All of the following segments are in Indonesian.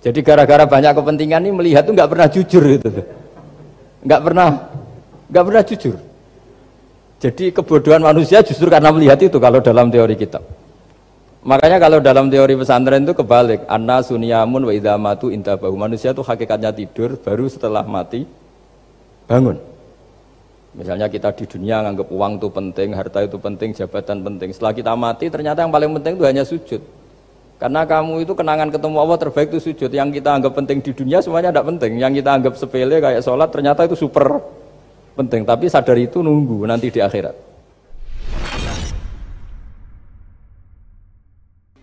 Jadi gara-gara banyak kepentingan ini melihat tuh nggak pernah jujur gitu tuh. Nggak pernah jujur. Jadi kebodohan manusia justru karena melihat itu kalau dalam teori kitab. Makanya kalau dalam teori pesantren itu kebalik, anna sunyamun wa idza matu intabahu. Manusia itu hakikatnya tidur, baru setelah mati bangun. Misalnya kita di dunia nganggap uang itu penting, harta itu penting, jabatan penting. Setelah kita mati ternyata yang paling penting itu hanya sujud. Karena kamu itu kenangan ketemu Allah terbaik itu sujud. Yang kita anggap penting di dunia semuanya tidak penting. Yang kita anggap sepele kayak sholat ternyata itu super penting. Tapi sadar itu nunggu nanti di akhirat.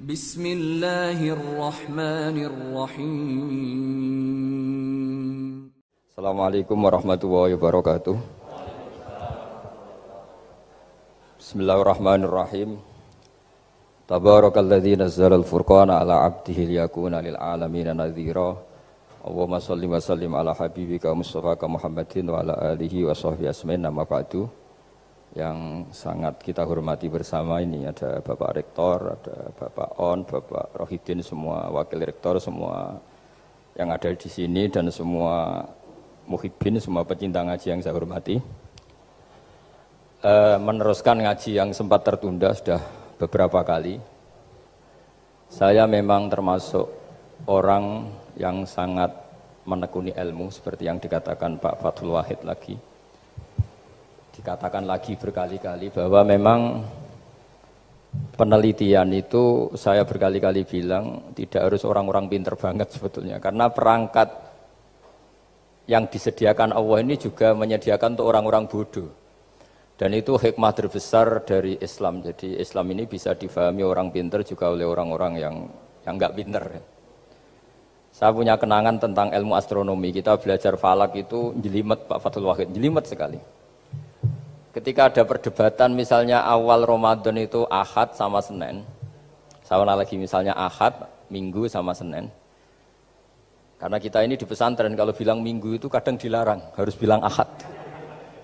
Bismillahirrahmanirrahim. Assalamualaikum warahmatullahi wabarakatuh. Bismillahirrahmanirrahim. Tabarakalladzi nazzala al-furqana ala 'abdihi liyakuna lil 'alamin nadhira. Allahumma shalli wa sallim ala habibika Mustafa Muhammadin wa ala alihi wa sahbihi asma'in. Nama ba'du. Yang sangat kita hormati bersama ini ada Bapak Rektor, ada Bapak On, Bapak Rohidin, semua wakil rektor, semua yang ada di sini dan semua muhibbin, semua pecinta ngaji yang saya hormati. Meneruskan ngaji yang sempat tertunda sudah beberapa kali. Saya memang termasuk orang yang sangat menekuni ilmu seperti yang dikatakan Pak Fathul Wahid lagi. Dikatakan lagi berkali-kali bahwa memang penelitian itu saya berkali-kali bilang tidak harus orang-orang pinter banget sebetulnya. Karena perangkat yang disediakan Allah ini juga menyediakan untuk orang-orang bodoh. Dan itu hikmah terbesar dari Islam. Jadi Islam ini bisa difahami orang pinter juga oleh orang-orang yang enggak pinter. Saya punya kenangan tentang ilmu astronomi. Kita belajar falak itu jelimet Pak Fathul Wahid, jelimet sekali. Ketika ada perdebatan misalnya awal Ramadan itu Ahad sama Senin. Saya lagi misalnya Ahad, Minggu sama Senin. Karena kita ini di pesantren kalau bilang Minggu itu kadang dilarang, harus bilang Ahad.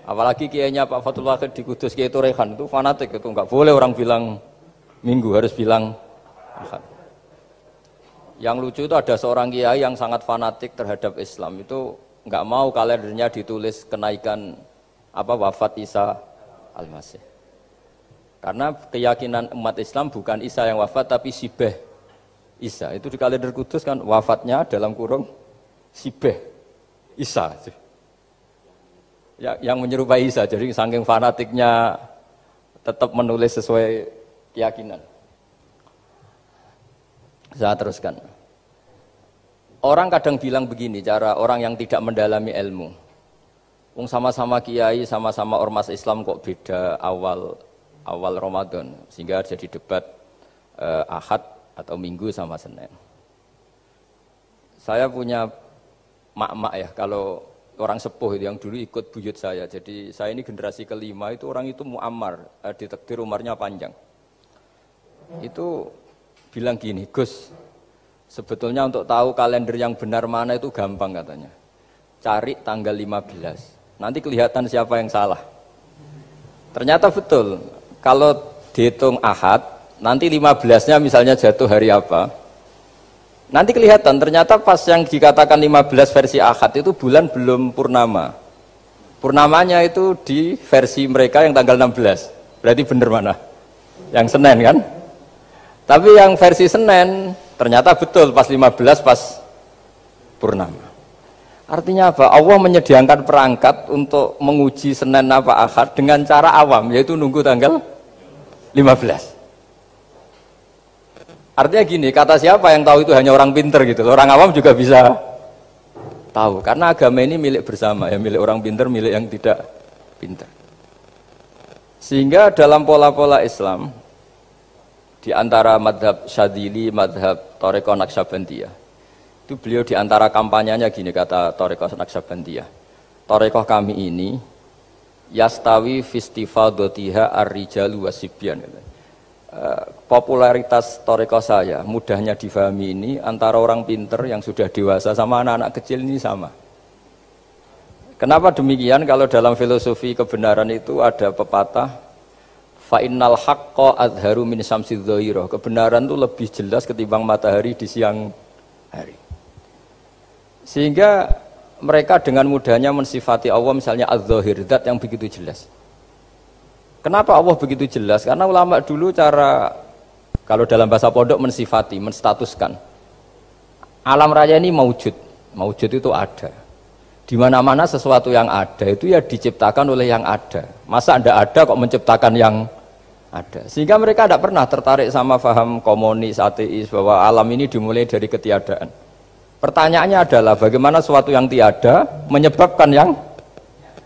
Apalagi kiainya Pak Fathul Wahid di Kudus, Kiai Turehan itu fanatik itu, enggak boleh orang bilang Minggu, harus bilang Ahad. Yang lucu itu ada seorang kiai yang sangat fanatik terhadap Islam, itu enggak mau kalendernya ditulis kenaikan wafat Isa Al-Masih. Karena keyakinan umat Islam bukan Isa yang wafat tapi Sibeh Isa. Itu di kalender Kudus kan wafatnya dalam kurung Sibeh Isa. Ya, yang menyerupai Isa, jadi saking fanatiknya tetap menulis sesuai keyakinan. Saya teruskan. Orang kadang bilang begini, cara orang yang tidak mendalami ilmu. Sama-sama kiai, sama-sama ormas Islam kok beda awal Ramadan, sehingga jadi debat Ahad atau Minggu sama Senin. Saya punya mak-mak ya, kalau orang sepuh itu yang dulu ikut buyut saya. Jadi saya ini generasi kelima itu orang itu muammar, ditakdir umurnya panjang. Itu bilang gini, Gus, sebetulnya untuk tahu kalender yang benar mana itu gampang katanya. Cari tanggal 15. Nanti kelihatan siapa yang salah. Ternyata betul. Kalau dihitung Ahad, nanti 15-nya misalnya jatuh hari apa? Nanti kelihatan, ternyata pas yang dikatakan 15 versi Ahad itu bulan belum purnama. Purnamanya itu di versi mereka yang tanggal 16. Berarti benar mana? Yang Senin kan? Tapi yang versi Senin ternyata betul pas 15 pas purnama. Artinya apa? Allah menyediakan perangkat untuk menguji Senin apa Ahad dengan cara awam, yaitu nunggu tanggal 15. Artinya gini, kata siapa yang tahu itu hanya orang pinter gitu. Orang awam juga bisa tahu. Karena agama ini milik bersama, ya milik orang pinter, milik yang tidak pinter. Sehingga dalam pola-pola Islam, di antara madhab Syadzili, madhab Thariqah Naqsyabandiyah, itu beliau di antara kampanyenya gini, kata Thariqah Naqsyabandiyah. Thariqah kami ini, yastawi fistifadatiha ar-rijalu wasibyan. Popularitas Thariqah saya mudahnya difahami ini antara orang pinter yang sudah dewasa sama anak-anak kecil ini sama. Kenapa demikian? Kalau dalam filosofi kebenaran itu ada pepatah fa innal haqqa adharu min syamsidz dhahirah. Kebenaran itu lebih jelas ketimbang matahari di siang hari. Sehingga mereka dengan mudahnya mensifati Allah misalnya az-zahir, zat yang begitu jelas. Kenapa Allah begitu jelas? Karena ulama dulu cara, kalau dalam bahasa pondok mensifati, menstatuskan. Alam raya ini maujud. Maujud itu ada. Di mana-mana sesuatu yang ada itu ya diciptakan oleh yang ada. Masa Anda ada kok menciptakan yang ada. Sehingga mereka tidak pernah tertarik sama faham komunis, ateis, bahwa alam ini dimulai dari ketiadaan. Pertanyaannya adalah bagaimana sesuatu yang tiada menyebabkan yang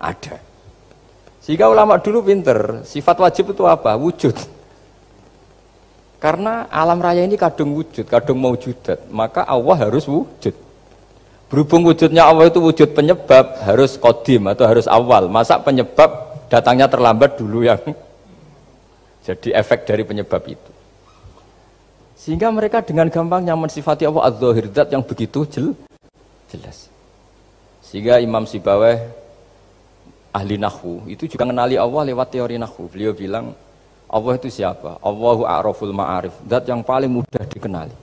ada. Sehingga ulama dulu pinter, sifat wajib itu apa? Wujud. Karena alam raya ini kadung wujud, kadung maujudat, maka Allah harus wujud. Berhubung wujudnya Allah itu wujud penyebab, harus kodim atau harus awal. Masa penyebab datangnya terlambat dulu yang jadi efek dari penyebab itu. Sehingga mereka dengan gampangnya mensifati Allah az-zahir, zat yang begitu jelas. Sehingga Imam Sibawayh ahli nahwu itu juga mengenali Allah lewat teori nahwu. Beliau bilang Allah itu siapa? Allahu a'raful ma'arif, zat yang paling mudah dikenali.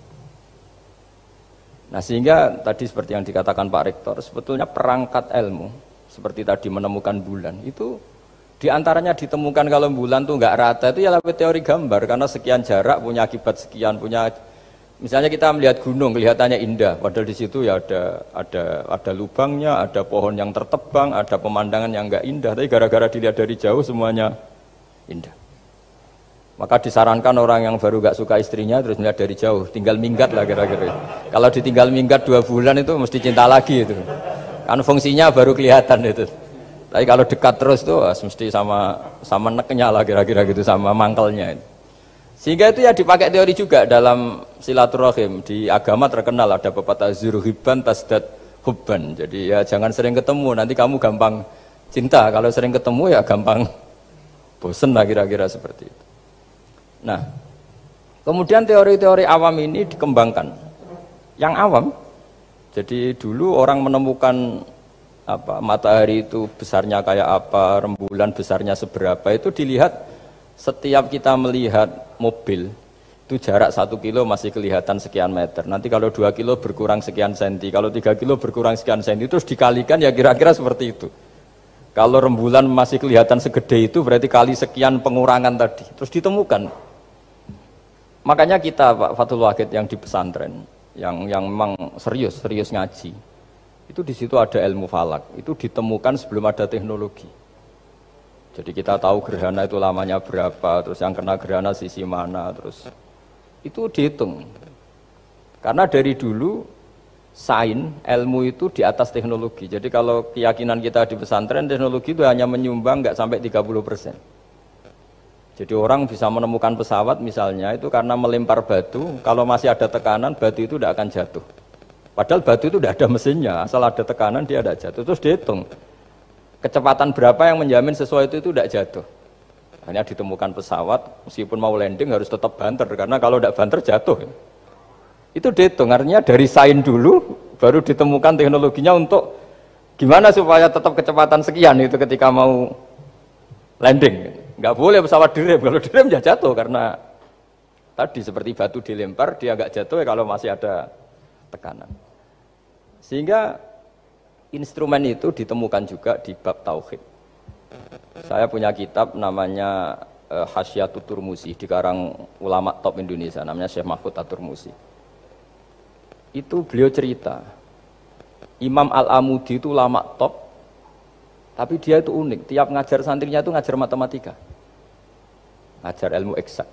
Nah sehingga tadi seperti yang dikatakan Pak Rektor, sebetulnya perangkat ilmu seperti tadi menemukan bulan itu diantaranya ditemukan kalau bulan tuh nggak rata itu ya lewat teori gambar, karena sekian jarak punya akibat sekian, punya misalnya kita melihat gunung kelihatannya indah, padahal di situ ya ada lubangnya, ada pohon yang tertebang, ada pemandangan yang nggak indah, tapi gara-gara dilihat dari jauh semuanya indah. Maka disarankan orang yang baru nggak suka istrinya terus melihat dari jauh, tinggal minggat lah kira-kira. Kalau ditinggal minggat 2 bulan itu mesti cinta lagi itu, kan fungsinya baru kelihatan itu. Tapi kalau dekat terus tuh mesti sama neknya lah kira-kira gitu, sama mangkelnya. Sehingga itu ya dipakai teori juga dalam silaturahim. Di agama terkenal ada pepatah zuruhibban tasdad hubban. Jadi ya jangan sering ketemu, nanti kamu gampang cinta. Kalau sering ketemu ya gampang bosen lah kira-kira seperti itu. Nah, kemudian teori-teori awam ini dikembangkan. Yang awam, jadi dulu orang menemukan matahari itu besarnya kayak apa, rembulan besarnya seberapa, itu dilihat setiap kita melihat mobil itu jarak 1 kilo masih kelihatan sekian meter, nanti kalau 2 kilo berkurang sekian senti, kalau 3 kilo berkurang sekian senti, terus dikalikan ya kira-kira seperti itu. Kalau rembulan masih kelihatan segede itu berarti kali sekian pengurangan tadi, terus ditemukan. Makanya kita Pak Fathul Wahid yang di pesantren yang memang serius ngaji, itu di situ ada ilmu falak, itu ditemukan sebelum ada teknologi. Jadi kita tahu gerhana itu lamanya berapa, terus yang kena gerhana sisi mana, terus itu dihitung. Karena dari dulu sains, ilmu itu di atas teknologi. Jadi kalau keyakinan kita di pesantren, teknologi itu hanya menyumbang nggak sampai 30%. Jadi orang bisa menemukan pesawat misalnya itu karena melempar batu, kalau masih ada tekanan batu itu tidak akan jatuh. Padahal batu itu tidak ada mesinnya, asal ada tekanan dia tidak jatuh. Terus dihitung kecepatan berapa yang menjamin sesuai itu tidak jatuh. Hanya ditemukan pesawat, meskipun mau landing harus tetap banter, karena kalau tidak banter jatuh. Itu dihitung, artinya dari sains dulu baru ditemukan teknologinya untuk gimana supaya tetap kecepatan sekian itu ketika mau landing. Nggak boleh pesawat direm, kalau direm ya jatuh, karena tadi seperti batu dilempar dia nggak jatuh ya kalau masih ada tekanan. Sehingga instrumen itu ditemukan juga di bab tauhid. Saya punya kitab namanya Hasyiatut Turmusi, dikarang ulama top Indonesia, namanya Syekh Mahfud At-Turmusi. Itu beliau cerita, Imam Al-Amudi itu ulama top, tapi dia itu unik, tiap ngajar santrinya itu ngajar matematika, ngajar ilmu eksak.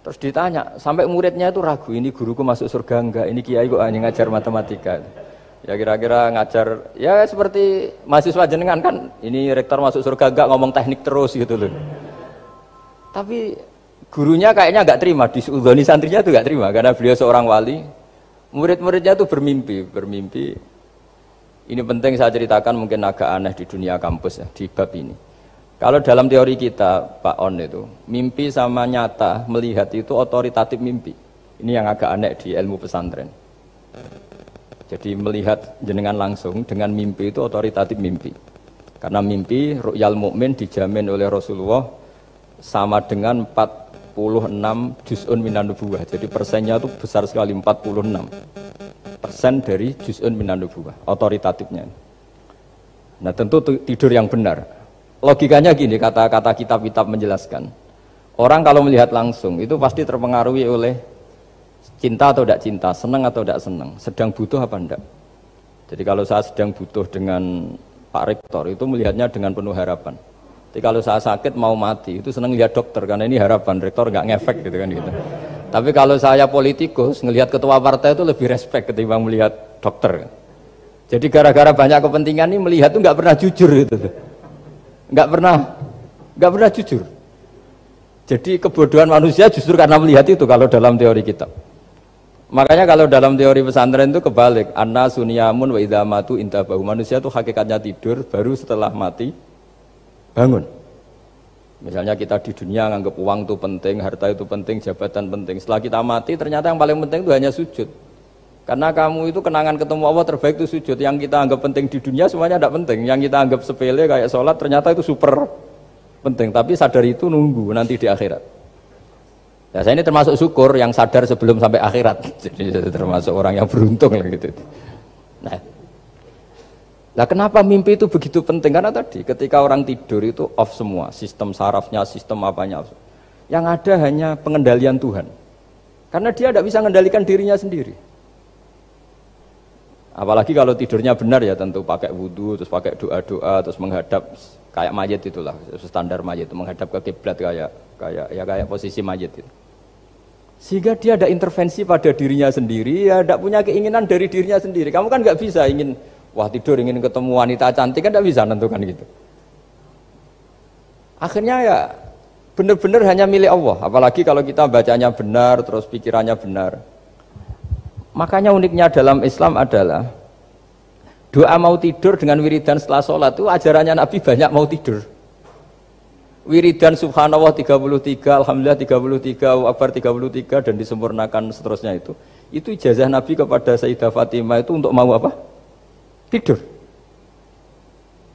Terus ditanya, sampai muridnya itu ragu, ini guruku masuk surga enggak, ini kiai kok hanya ngajar matematika. Ya kira-kira ngajar, ya seperti mahasiswa jenengan kan, ini rektor masuk surga enggak, ngomong teknik terus gitu loh. Tapi gurunya kayaknya enggak terima, disuudoni santrinya itu enggak terima, karena beliau seorang wali. Murid-muridnya itu bermimpi. Ini penting saya ceritakan, mungkin agak aneh di dunia kampus ya, di bab ini. Kalau dalam teori kita, Pak On itu, mimpi sama nyata, melihat itu otoritatif mimpi. Ini yang agak aneh di ilmu pesantren. Jadi melihat jenengan langsung dengan mimpi itu otoritatif mimpi. Karena mimpi, ru'yal mukmin dijamin oleh Rasulullah sama dengan 46 juz'un minan nubuwah. Jadi persennya itu besar sekali, 46. persen dari juz'un minan nubuwah, otoritatifnya. Nah tentu tidur yang benar. Logikanya gini, kata-kata kitab-kitab menjelaskan. Orang kalau melihat langsung itu pasti terpengaruhi oleh cinta atau tidak cinta, senang atau tidak senang, sedang butuh apa enggak. Jadi kalau saya sedang butuh dengan Pak Rektor itu melihatnya dengan penuh harapan. Jadi kalau saya sakit mau mati itu senang lihat dokter karena ini harapan, Rektor nggak ngefek gitu kan gitu. Tapi kalau saya politikus ngelihat ketua partai itu lebih respect ketimbang melihat dokter. Jadi gara-gara banyak kepentingan ini melihat itu nggak pernah jujur gitu. Nggak pernah jujur. Jadi kebodohan manusia justru karena melihat itu kalau dalam teori kitab. Makanya kalau dalam teori pesantren itu kebalik, anna sunyamun wa idza matu intabahu. Manusia itu hakikatnya tidur, baru setelah mati bangun. Misalnya kita di dunia nganggap uang itu penting, harta itu penting, jabatan penting. Setelah kita mati ternyata yang paling penting itu hanya sujud. Karena kamu itu kenangan ketemu Allah terbaik itu sujud. Yang kita anggap penting di dunia semuanya tidak penting. Yang kita anggap sepele kayak sholat ternyata itu super penting. Tapi sadar itu nunggu nanti di akhirat. Ya saya ini termasuk syukur yang sadar sebelum sampai akhirat. Jadi termasuk orang yang beruntung lah gitu. Nah, kenapa mimpi itu begitu penting? Karena tadi ketika orang tidur itu off semua, sistem sarafnya, sistem apanya. Yang ada hanya pengendalian Tuhan. Karena dia tidak bisa mengendalikan dirinya sendiri. Apalagi kalau tidurnya benar ya tentu pakai wudhu, terus pakai doa-doa, terus menghadap kayak mayit itulah, standar mayit itu menghadap ke kiblat kayak posisi mayit itu. Sehingga dia ada intervensi pada dirinya sendiri, ya tidak punya keinginan dari dirinya sendiri. Kamu kan nggak bisa ingin, wah tidur ingin ketemu wanita cantik kan tidak bisa nentukan gitu. Akhirnya ya benar-benar hanya milik Allah. Apalagi kalau kita bacanya benar, terus pikirannya benar. Makanya uniknya dalam Islam adalah doa mau tidur dengan wiridan setelah sholat itu ajarannya Nabi banyak mau tidur. Wiridan subhanallah 33, alhamdulillah 33, Allahu akbar 33 dan disempurnakan seterusnya itu ijazah Nabi kepada Sayyidah Fatimah itu untuk mau apa? Tidur.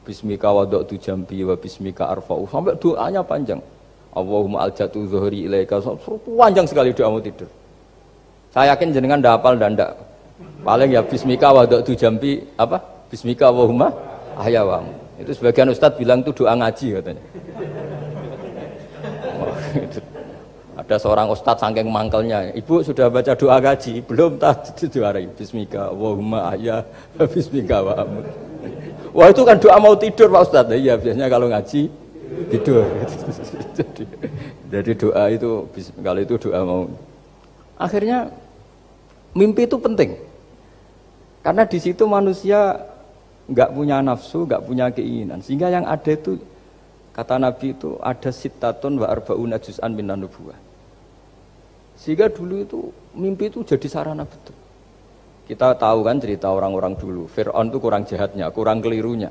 Bismika wada'tu jambi wa bismika arfa'u sampai doanya panjang. Allahumma aljatu zuhri ilaika, panjang sekali doa mau tidur. Saya yakin jenengan ndak hafal dan ndak. Paling ya bismika wada'tu jambi apa? Bismika Allahumma ahyawamu. Itu sebagian ustadz bilang itu doa ngaji katanya. Oh, itu. Ada seorang ustadz saking mangkelnya, ibu sudah baca doa ngaji? Belum, tak diwarai. Bismika Allahumma ahya bismika wa amut. Wah itu kan doa mau tidur Pak Ustadz. Iya biasanya kalau ngaji tidur. Jadi doa itu kalau itu doa mau. Akhirnya mimpi itu penting. Karena di situ manusia nggak punya nafsu, nggak punya keinginan. Sehingga yang ada itu kata Nabi itu ada sittatun wa arba'una juz'an minan nubuwah. Sehingga dulu itu mimpi itu jadi sarana betul. Kita tahu kan cerita orang-orang dulu. Fir'aun itu kurang jahatnya, kurang kelirunya.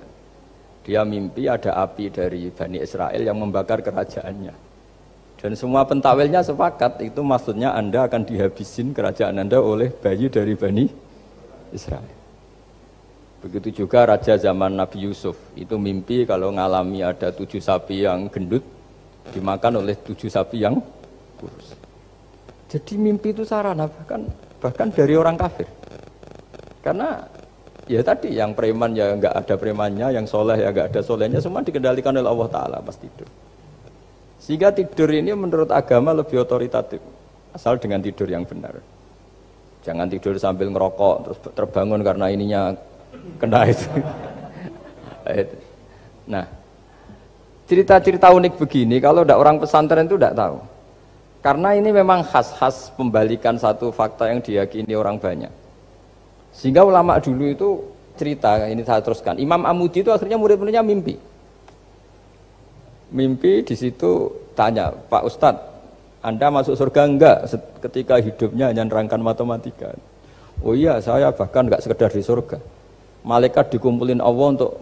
Dia mimpi ada api dari Bani Israel yang membakar kerajaannya. Dan semua pentakwilnya sepakat itu maksudnya Anda akan dihabisin kerajaan Anda oleh bayi dari Bani Israel. Begitu juga raja zaman Nabi Yusuf itu mimpi kalau ngalami ada 7 sapi yang gendut dimakan oleh 7 sapi yang kurus. Jadi mimpi itu sarana bahkan dari orang kafir. Karena ya tadi yang preman ya nggak ada premannya, yang soleh ya nggak ada solehnya, semua dikendalikan oleh Allah Taala pas tidur. Sehingga tidur ini menurut agama lebih otoritatif, asal dengan tidur yang benar. Jangan tidur sambil ngerokok terus terbangun karena ininya kena itu. Nah, cerita-cerita unik begini kalau tidak orang pesantren itu tidak tahu. Karena ini memang khas-khas pembalikan satu fakta yang diyakini orang banyak. Sehingga ulama dulu itu cerita, ini saya teruskan. Imam Amudi itu akhirnya murid-muridnya mimpi. Mimpi di situ tanya, Pak Ustadz, Anda masuk surga enggak ketika hidupnya hanya nerangkan matematika? Oh iya, saya bahkan enggak sekedar di surga. Malaikat dikumpulin Allah untuk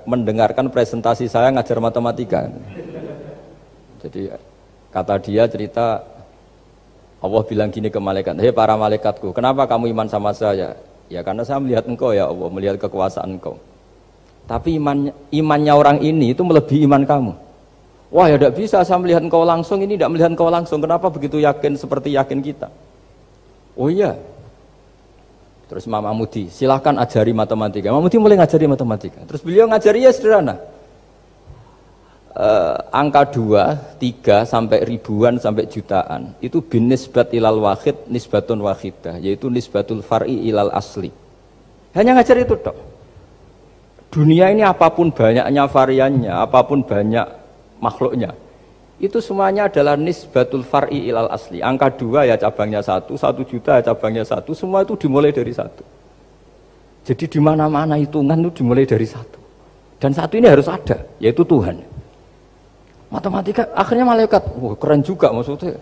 mendengarkan presentasi saya ngajar matematika. Jadi kata dia cerita, Allah bilang gini ke malaikat, hei para malaikatku, kenapa kamu iman sama saya? Ya karena saya melihat engkau ya Allah, melihat kekuasaan engkau. Tapi imannya orang ini itu melebihi iman kamu. Wah ya tidak bisa, saya melihat engkau langsung, ini tidak melihat engkau langsung. Kenapa begitu yakin seperti yakin kita? Oh iya. Terus Imam Amudi, silahkan ajari matematika. Imam Amudi mulai ngajari matematika. Terus beliau ngajari ya sederhana. Angka 2, 3 sampai ribuan sampai jutaan itu bin nisbat ilal wahid nisbatun wahidah, yaitu nisbatul far'i ilal asli. Hanya ngajar itu tok. Dunia ini apapun banyaknya variannya, apapun banyak makhluknya, itu semuanya adalah nisbatul far'i ilal asli. Angka 2 ya cabangnya 1, 1 juta ya cabangnya 1, semua itu dimulai dari 1. Jadi di mana-mana hitungan itu dimulai dari 1. Dan 1 ini harus ada, yaitu Tuhan. Matematika akhirnya malaikat, keren juga maksudnya.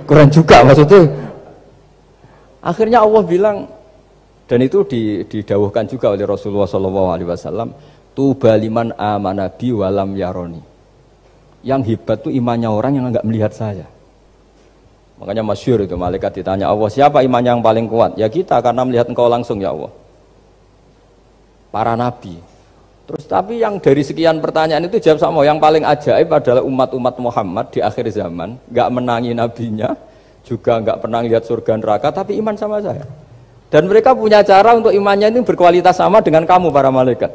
Keren juga maksudnya. Akhirnya Allah bilang, dan itu didawuhkan juga oleh Rasulullah SAW, tuba liman amana bi walam yaroni. Yang hebat itu imannya orang yang enggak melihat saya. Makanya masyhur itu, malaikat ditanya Allah, siapa imannya yang paling kuat? Ya kita, karena melihat engkau langsung ya Allah. Para nabi. Terus tapi yang dari sekian pertanyaan itu jawab sama, yang paling ajaib adalah umat-umat Muhammad di akhir zaman, enggak menangi nabinya, juga enggak pernah lihat surga neraka, tapi iman sama saya. Dan mereka punya cara untuk imannya itu berkualitas sama dengan kamu para malaikat.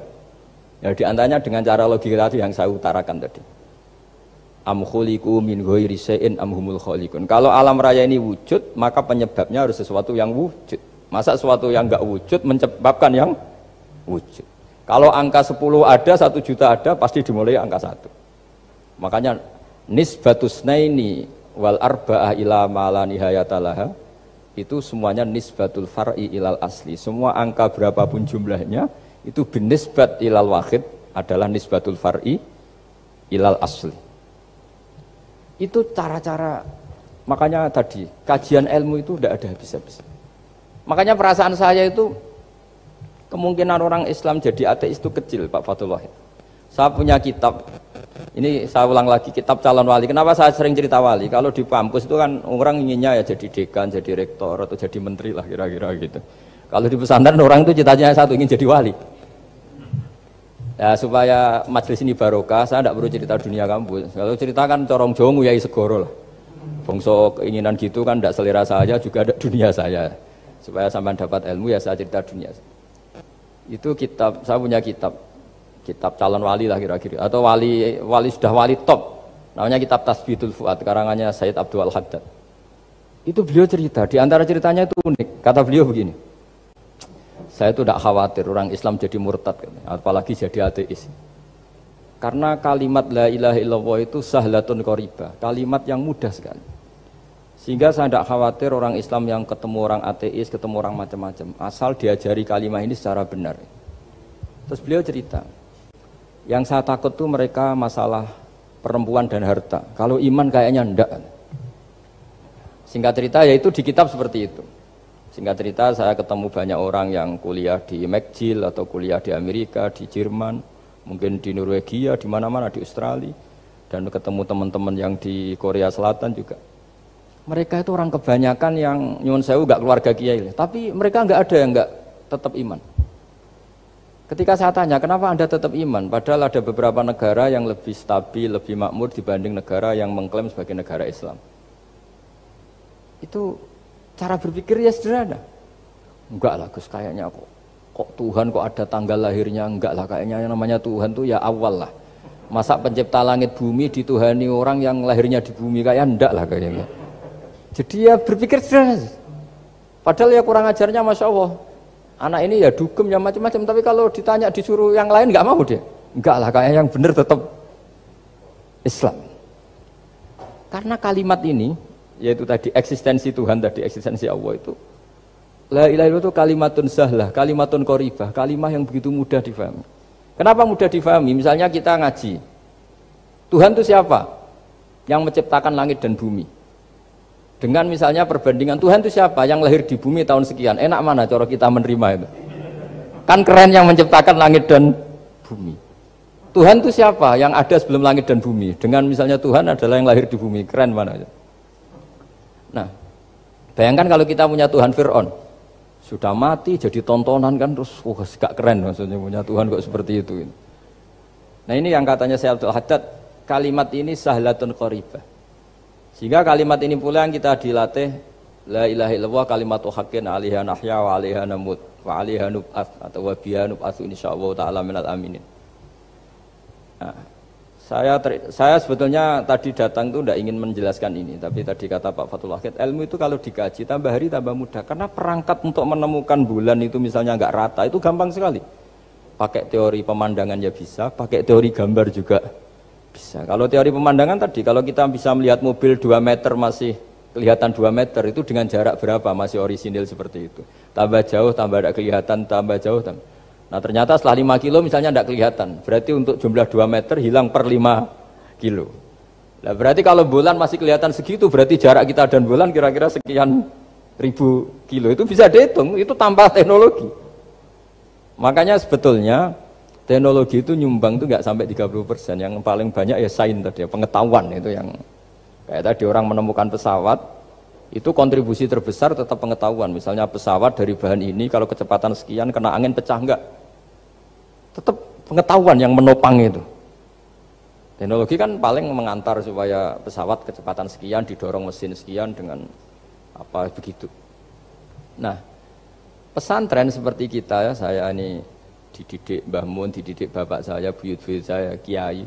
Ya diantaranya dengan cara logika tadi yang saya utarakan tadi. Am khuliqu min ghairi syai'in am humul khaliqun. Kalau alam raya ini wujud, maka penyebabnya harus sesuatu yang wujud. Masa sesuatu yang enggak wujud menyebabkan yang wujud. Kalau angka 10 ada, 1 juta ada, pasti dimulai angka 1. Makanya nisbatus naini wal arba'ah ila ma la nihayatalaha, itu semuanya nisbatul far'i ilal asli. Semua angka berapapun jumlahnya itu binisbat ilal wahid adalah nisbatul far'i ilal asli. Itu cara-cara, makanya tadi kajian ilmu itu tidak ada habis-habis. Makanya perasaan saya itu kemungkinan orang Islam jadi ateis itu kecil, Pak Fatullah. Saya punya kitab, ini saya ulang lagi, kitab calon wali. Kenapa saya sering cerita wali? Kalau di kampus itu kan orang inginnya ya jadi dekan, jadi rektor, atau jadi menteri lah kira-kira gitu. Kalau di pesantren orang itu cita-citanya satu, ingin jadi wali. Ya supaya majelis ini barokah, saya tidak perlu cerita dunia kampus. Kalau cerita kan corong Jawa nguyai segoro lah. Bongso keinginan gitu kan tidak selera saya, juga ada dunia saya. Supaya sampai dapat ilmu ya saya cerita dunia. Itu kitab, saya punya kitab calon wali lah kira-kira, atau wali sudah wali top, namanya kitab Tasbihul Fuad, karangannya Sayyid Abdul Haddad. Itu beliau cerita, di antara ceritanya itu unik, kata beliau begini, saya itu tidak khawatir orang Islam jadi murtad, apalagi jadi ateis, karena kalimat la ilaha illallah itu sahlatun qoribah, kalimat yang mudah sekali. Sehingga saya tidak khawatir orang Islam yang ketemu orang ateis, ketemu orang macam-macam, asal diajari kalimat ini secara benar. Terus beliau cerita, yang saya takut tuh mereka masalah perempuan dan harta. Kalau iman kayaknya enggak. Singkat cerita yaitu di kitab seperti itu. Singkat cerita saya ketemu banyak orang yang kuliah di McGill atau kuliah di Amerika, di Jerman, mungkin di Norwegia, di mana-mana, di Australia, dan ketemu teman-teman yang di Korea Selatan juga. Mereka itu orang kebanyakan yang nyuwun sewu enggak keluarga kiai, tapi mereka enggak ada yang enggak tetap iman. Ketika saya tanya, kenapa Anda tetap iman? Padahal ada beberapa negara yang lebih stabil, lebih makmur dibanding negara yang mengklaim sebagai negara Islam. Itu cara berpikir ya sederhana. Enggak lah Gus, kayaknya kok Tuhan kok ada tanggal lahirnya? Enggak lah, kayaknya yang namanya Tuhan tuh ya awal lah. Masa pencipta langit bumi dituhani orang yang lahirnya di bumi, kayak enggak lah kayaknya. Jadi ya berpikir sederhana. Padahal ya kurang ajarnya Masya Allah. Anak ini ya dugem ya macam-macam. Tapi kalau ditanya disuruh yang lain nggak mau dia. Enggak lah, kayak yang benar tetap Islam. Karena kalimat ini, yaitu tadi eksistensi Tuhan, tadi eksistensi Allah itu, la ilaha illallah itu kalimatun sahlah, kalimatun qoribah, kalimah yang begitu mudah difahami. Kenapa mudah difahami? Misalnya kita ngaji, Tuhan itu siapa? Yang menciptakan langit dan bumi. Dengan misalnya perbandingan Tuhan itu siapa? Yang lahir di bumi tahun sekian. Enak mana cara kita menerima itu? Kan keren yang menciptakan langit dan bumi. Tuhan itu siapa? Yang ada sebelum langit dan bumi. Dengan misalnya Tuhan adalah yang lahir di bumi. Keren mana? Nah, bayangkan kalau kita punya Tuhan Fir'aun. Sudah mati jadi tontonan kan, terus gak keren maksudnya punya Tuhan kok seperti itu. Nah ini yang katanya Syekh Abdul Haddad, kalimat ini sahlatun qoribah. Sehingga kalimat ini pula yang kita dilatih La ilaha illallah kalimatu haqqin 'alaiha nahya wa 'alaiha namut wa 'alaiha nub'ats atau wa biha nub'atsu insyaallah taala minal aminin. Nah, saya sebetulnya tadi datang itu tidak ingin menjelaskan ini, tapi tadi kata Pak Fathul Wahid, ilmu itu kalau dikaji tambah hari tambah mudah, karena perangkat untuk menemukan bulan itu misalnya nggak rata itu gampang sekali. Pakai teori pemandangan ya bisa, pakai teori gambar juga bisa. Kalau teori pemandangan tadi, kalau kita bisa melihat mobil 2 meter masih kelihatan 2 meter, itu dengan jarak berapa masih orisinil seperti itu. Tambah jauh, tambah tidak kelihatan, tambah jauh, tambah. Nah ternyata setelah 5 kilo misalnya tidak kelihatan, berarti untuk jumlah 2 meter hilang per 5 kilo. Nah berarti kalau bulan masih kelihatan segitu, berarti jarak kita dan bulan kira-kira sekian ribu kilo, itu bisa dihitung, itu tanpa teknologi. Makanya sebetulnya teknologi itu nyumbang itu nggak sampai 30%, yang paling banyak ya sains tadi, pengetahuan itu yang kayak tadi orang menemukan pesawat, itu kontribusi terbesar tetap pengetahuan. Misalnya pesawat dari bahan ini kalau kecepatan sekian kena angin pecah enggak, tetap pengetahuan yang menopang itu. Teknologi kan paling mengantar supaya pesawat kecepatan sekian didorong mesin sekian dengan apa begitu. Nah, pesantren seperti kita ya, saya ini dididik Mbah Mun, dididik bapak saya, buyut-buyut saya, kiai.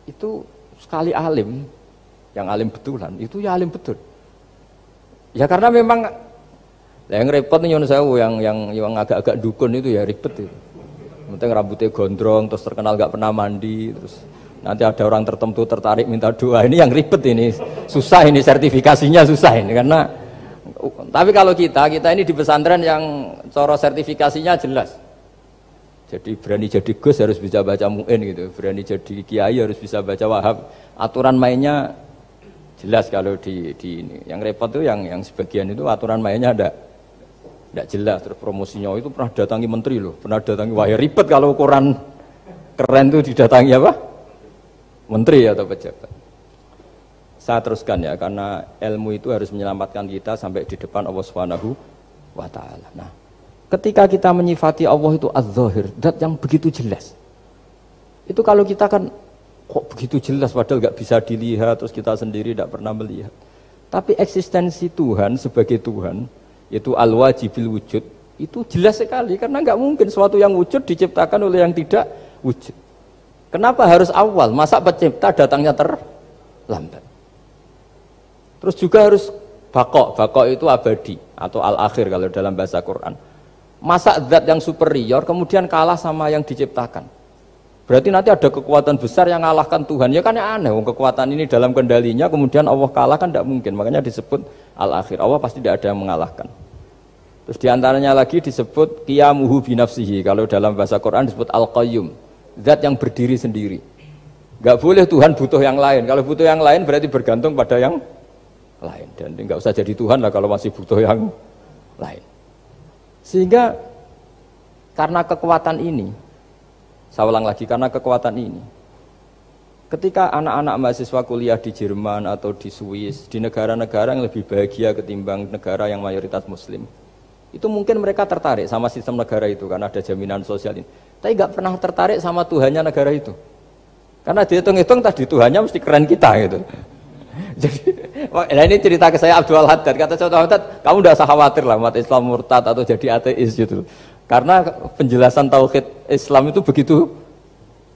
Itu sekali alim, yang alim betulan, itu ya alim betul. Ya karena memang yang repot nih sewu yang agak-agak dukun itu ya ribet itu. Penting rambutnya gondrong, terus terkenal gak pernah mandi, terus nanti ada orang tertentu tertarik minta doa, ini yang ribet ini, susah ini sertifikasinya susah ini karena. Tapi kalau kita ini di pesantren yang coro sertifikasinya jelas. Jadi berani jadi Gus harus bisa baca Mu'in gitu, berani jadi Kiai harus bisa baca Wahab. Aturan mainnya jelas kalau di ini. Yang repot tuh yang sebagian itu aturan mainnya tidak jelas. Terus promosinya itu pernah datangi menteri loh, pernah datangi, wah ya ribet kalau ukuran keren tuh didatangi apa? Menteri atau pejabat. Saya teruskan ya, karena ilmu itu harus menyelamatkan kita sampai di depan Allah Subhanahu wa Ta'ala. Nah, ketika kita menyifati Allah itu az-zahir, zat yang begitu jelas. Itu kalau kita kan kok begitu jelas padahal nggak bisa dilihat, terus kita sendiri tidak pernah melihat. Tapi eksistensi Tuhan sebagai Tuhan, yaitu al-wajibil wujud, itu jelas sekali karena nggak mungkin suatu yang wujud diciptakan oleh yang tidak wujud. Kenapa harus awal? Masa pencipta datangnya terlambat? Terus juga harus bakok itu abadi atau al-akhir kalau dalam bahasa Quran. Masa zat yang superior kemudian kalah sama yang diciptakan. Berarti nanti ada kekuatan besar yang mengalahkan Tuhan. Ya kan ya aneh, kekuatan ini dalam kendalinya kemudian Allah kalah kan tidak mungkin. Makanya disebut al-akhir. Allah pasti tidak ada yang mengalahkan. Terus diantaranya lagi disebut qiyamuhu binafsihi. Kalau dalam bahasa Quran disebut al-qayyum, zat yang berdiri sendiri. Gak boleh Tuhan butuh yang lain. Kalau butuh yang lain berarti bergantung pada yang lain, dan nggak usah jadi Tuhan lah kalau masih butuh yang lain. Sehingga karena kekuatan ini, saya ulang lagi, karena kekuatan ini, ketika anak-anak mahasiswa kuliah di Jerman atau di Swiss, di negara-negara yang lebih bahagia ketimbang negara yang mayoritas Muslim, itu mungkin mereka tertarik sama sistem negara itu karena ada jaminan sosial ini. Tapi nggak pernah tertarik sama Tuhannya negara itu, karena dihitung-hitung tadi Tuhannya mesti keren kita gitu. Jadi, nah ini cerita ke saya Abdul Haddad, kata saya Abdul Haddad, kamu tidak usah khawatir lah umat Islam murtad atau jadi ateis gitu, karena penjelasan tauhid Islam itu begitu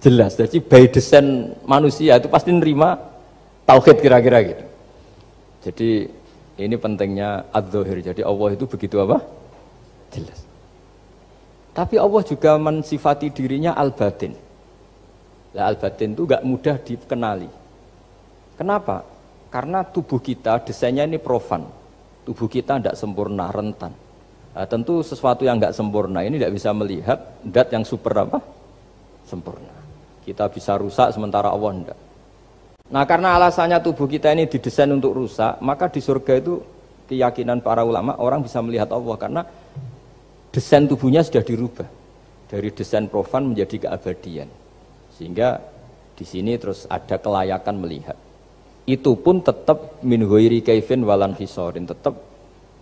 jelas. Jadi by design manusia itu pasti nerima tauhid kira-kira gitu. Jadi ini pentingnya adz-dzahir. Jadi Allah itu begitu apa? Jelas. Tapi Allah juga mensifati dirinya al-batin. Nah, al-batin itu gak mudah dikenali. Kenapa? Karena tubuh kita desainnya ini profan, tubuh kita tidak sempurna, rentan. Nah, tentu sesuatu yang nggak sempurna ini tidak bisa melihat zat yang super apa? Sempurna. Kita bisa rusak sementara Allah tidak. Nah karena alasannya tubuh kita ini didesain untuk rusak, maka di surga itu keyakinan para ulama orang bisa melihat Allah karena desain tubuhnya sudah dirubah dari desain profan menjadi keabadian. Sehingga di sini terus ada kelayakan melihat. Itu pun tetap min ghairi kaifin walan hisorin, tetap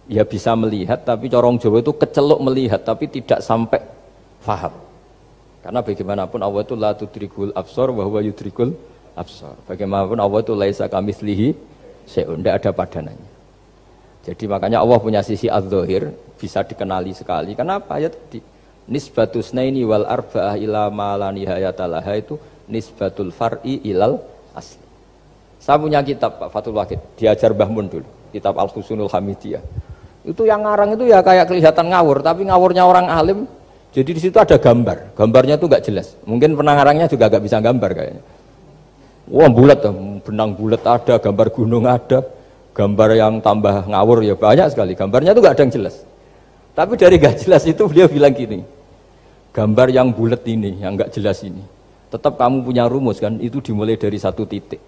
ya bisa melihat, tapi corong Jawa itu kecelok melihat tapi tidak sampai faham. Karena bagaimanapun Allah itu la tudrikul absar wa huwa yudrikul absar. Bagaimanapun Allah itu laisa kamitslihi syai'un, tidak ada padanannya. Jadi makanya Allah punya sisi adz-dzahir bisa dikenali sekali. Kenapa? Ya tadi nisbatus naini wal arba'ah ila ma la nihayatalaha itu nisbatul far'i ilal asli. Saya punya kitab Pak Fathul Wahid, diajar Mbah Mun dulu, kitab Al-Husunul Hamidiyah. Itu yang ngarang itu ya kayak kelihatan ngawur, tapi ngawurnya orang alim. Jadi di situ ada gambar, gambarnya itu nggak jelas. Mungkin pengarangnya juga nggak bisa gambar kayaknya. Wah bulat, benang bulat ada, gambar gunung ada, gambar yang tambah ngawur ya banyak sekali. Gambarnya itu nggak ada yang jelas. Tapi dari nggak jelas itu beliau bilang gini, gambar yang bulat ini, yang nggak jelas ini, tetap kamu punya rumus kan? Itu dimulai dari satu titik.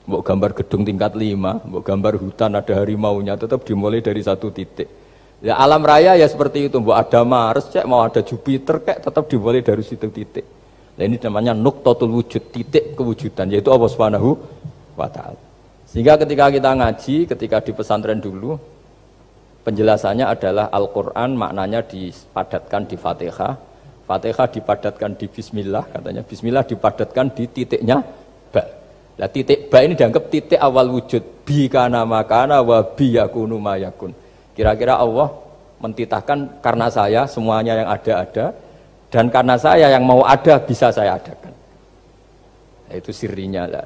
Mbok gambar gedung tingkat 5, mbok gambar hutan ada harimaunya, tetap dimulai dari satu titik. Ya alam raya ya seperti itu, mbok ada Mars, cek mau ada Jupiter, kayak tetap dimulai dari situ titik. Nah ini namanya nuqtatul wujud, titik kewujudan, yaitu Allah Subhanahu wa Ta'ala. Sehingga ketika kita ngaji, ketika di pesantren dulu, penjelasannya adalah Al-Quran maknanya dipadatkan di Fatihah, Fatihah dipadatkan di Bismillah, katanya Bismillah dipadatkan di titiknya ba. Nah titik ba ini dianggap titik awal wujud, bi kana makana wa bi yakunu mayakun. Kira-kira Allah mentitahkan karena saya semuanya yang ada, dan karena saya yang mau ada bisa saya adakan. Nah, itu sirinya lah.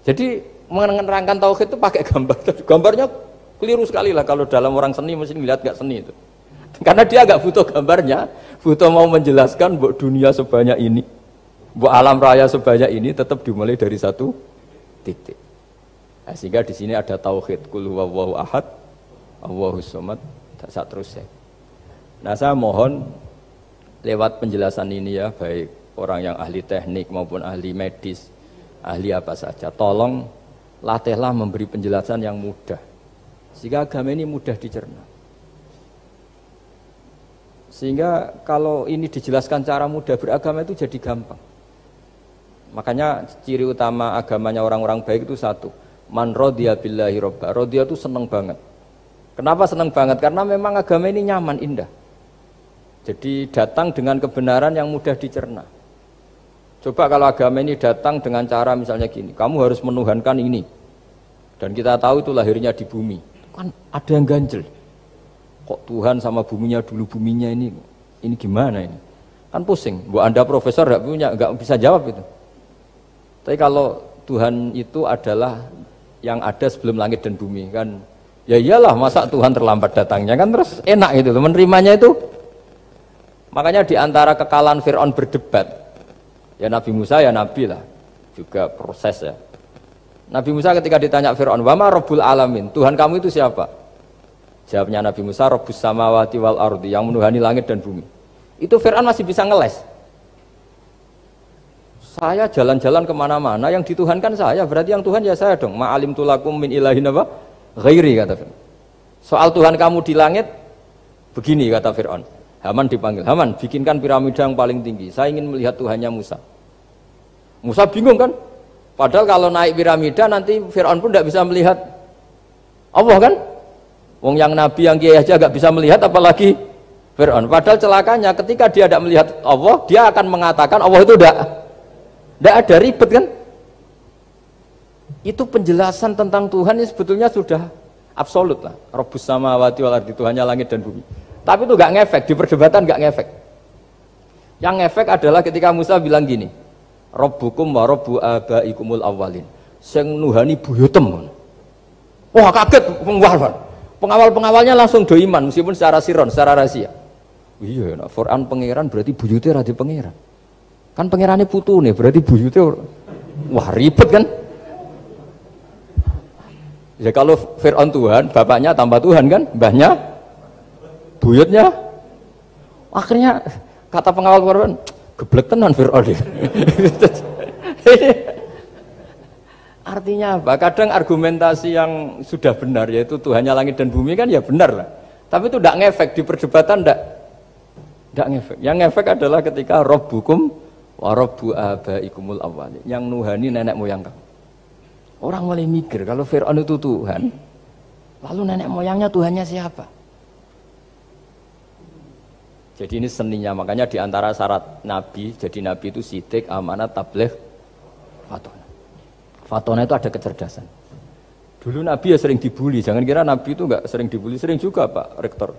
Jadi menerangkan tauhid itu pakai gambar. Gambarnya keliru sekali lah kalau dalam orang seni mesti lihat nggak seni itu. Karena dia nggak butuh gambarnya, butuh mau menjelaskan buat dunia sebanyak ini, buat alam raya sebanyak ini tetap dimulai dari satu titik. Nah, sehingga di sini ada tauhid qul huwallahu ahad. Allahus samad, tak terus ya. Nah saya mohon lewat penjelasan ini ya, baik orang yang ahli teknik maupun ahli medis, ahli apa saja, tolong latihlah memberi penjelasan yang mudah, sehingga agama ini mudah dicerna. Sehingga kalau ini dijelaskan cara mudah beragama itu jadi gampang. Makanya ciri utama agamanya orang-orang baik itu satu, man radiya billahi robba. Radiya itu seneng banget. Kenapa senang banget? Karena memang agama ini nyaman, indah. Jadi datang dengan kebenaran yang mudah dicerna. Coba kalau agama ini datang dengan cara misalnya gini, kamu harus menuhankan ini. Dan kita tahu itu lahirnya di bumi. Kan ada yang ganjel. Kok Tuhan sama buminya dulu, buminya ini gimana ini? Kan pusing. Bu Anda profesor nggak bisa jawab itu. Tapi kalau Tuhan itu adalah yang ada sebelum langit dan bumi kan. Ya iyalah, masa Tuhan terlambat datangnya kan, terus enak gitu, menerimanya itu. Makanya diantara kekalahan Fir'aun berdebat, ya Nabi Musa ya Nabi lah, juga proses ya. Nabi Musa ketika ditanya Fir'aun, wama Rabbul Alamin, Tuhan kamu itu siapa? Jawabnya Nabi Musa, Rabbus samawati wal ardi, yang menuhani langit dan bumi. Itu Fir'aun masih bisa ngeles. Saya jalan-jalan kemana-mana, yang dituhankan saya, berarti yang Tuhan ya saya dong. Ma'alim tulakum min ilahin apa? Ghairi, kata Fir'aun. Soal Tuhan kamu di langit begini, kata Fir'aun. Haman dipanggil, Haman bikinkan piramida yang paling tinggi, saya ingin melihat Tuhannya Musa. Musa bingung kan, padahal kalau naik piramida nanti Fir'aun pun tidak bisa melihat Allah kan. Wong yang nabi yang kiai aja gak bisa melihat, apalagi Fir'aun. Padahal celakanya ketika dia tidak melihat Allah, dia akan mengatakan Allah itu tidak ada, ribet kan. Itu penjelasan tentang Tuhan ini sebetulnya sudah absolut lah. Rabbus samawati wal ardi, Tuhannya langit dan bumi. Tapi itu gak ngefek, di perdebatan gak ngefek. Yang ngefek adalah ketika Musa bilang gini, Rabbukum wa rabbu abaikumul awwalin, sing nuhani buyutem. Wah kaget pengawal-pengawalnya langsung do iman meskipun secara siron, secara rahasia. Iya, nah, Quran pangeran berarti buyute ra di pangeran. Kan pangerane putune berarti buyute wah ribet kan? Ya kalau Fir'aun Tuhan, bapaknya tambah Tuhan kan, mbahnya, buyutnya. Akhirnya kata pengawal Fir'aun, geblek tenan Fir'aun. Artinya apa? Kadang argumentasi yang sudah benar, yaitu Tuhannya langit dan bumi kan ya benar lah. Tapi itu tidak ngefek, di perdebatan tidak ngefek. Yang ngefek adalah ketika Rabbukum wa rabbu abaikumul awwalin, yang nuhani nenek moyang kamu. Orang mulai mikir, kalau Fir'aun itu Tuhan, lalu nenek moyangnya Tuhannya siapa? Jadi ini seninya, makanya diantara syarat Nabi, jadi Nabi itu sidik, amanat, tabligh, fatona. Fatona itu ada kecerdasan. Dulu Nabi ya sering dibully, jangan kira Nabi itu enggak sering dibully, sering juga Pak Rektor.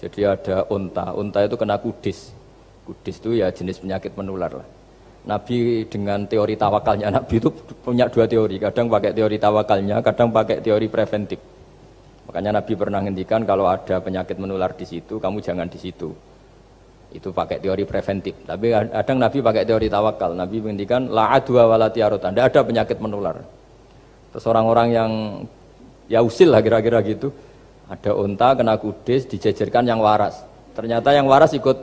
Jadi ada unta itu kena kudis. Kudis itu ya jenis penyakit menular lah. Nabi dengan teori tawakalnya, Nabi itu punya dua teori, kadang pakai teori tawakalnya, kadang pakai teori preventif. Makanya Nabi pernah ngendikan kalau ada penyakit menular di situ, kamu jangan di situ. Itu pakai teori preventif. Tapi kadang Nabi pakai teori tawakal. Nabi menghentikan la adwa wala tiaratan. Tidak ada penyakit menular. Terus orang-orang yang ya usil lah kira-kira gitu. Ada unta kena kudis dijejerkan yang waras. Ternyata yang waras ikut